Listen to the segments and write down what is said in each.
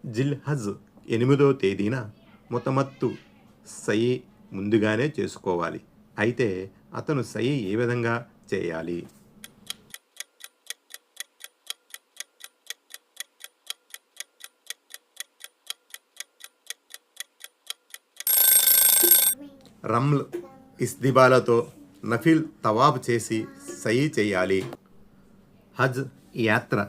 జిల్హజ్ 8వ తేదీన ముతమత్తు సయి ముందుగానే చేసుకోవాలి. అయితే అతను సయి ఏ విధంగా చేయాలి? రమ్ల్ ఇస్తిబాలతో నఫిల్ తవాఫ్ చేసి సయి చేయాలి. హజ్ యాత్ర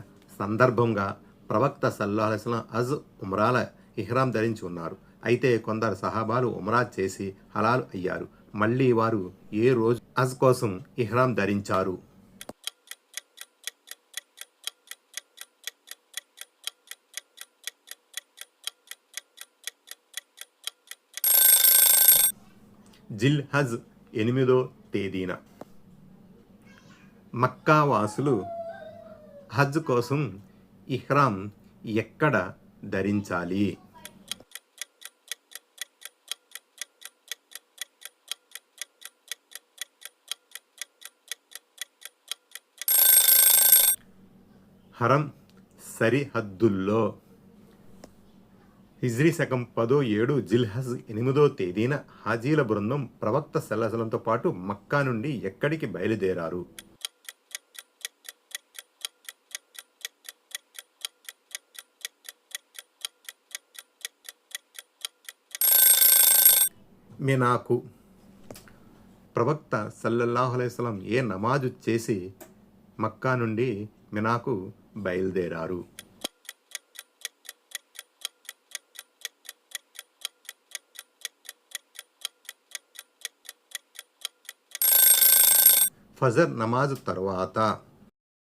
సందర్భంగా ప్రవక్త సల్లల్లాహు అలైహి వసల్లం హజ్ ఉమ్రాల ఇహ్రాం ధరించి ఉన్నారు. అయితే కొందరు సహాబాలు ఉమ్రా చేసి హలాల్ అయ్యారు. మళ్ళీ వారు ఏ రోజు హజ్ కోసం ఇహ్రాం ధరించారు? జిల్హజ్ 8వ తేదీన. మక్కా వాసులు హజ్ కోసం ఇహ్రాం ఎక్కడ ధరించాలి? హరం సరిహద్దుల్లో. హిజ్రీ శకం 17 జిల్హజ్ 8వ తేదీన హాజీల బృందం ప్రవక్త సల్లల్లాహు అలైహి వసల్లంతో పాటు మక్కా నుండి ఎక్కడికి బయలుదేరారు? మినాకు. ప్రవక్త సల్లల్లాహు అలైహి వసల్లం ఏ నమాజు చేసి మక్కా నుండి మినాకు బయలుదేరారు? ఫజర్ నమాజ్ తర్వాత.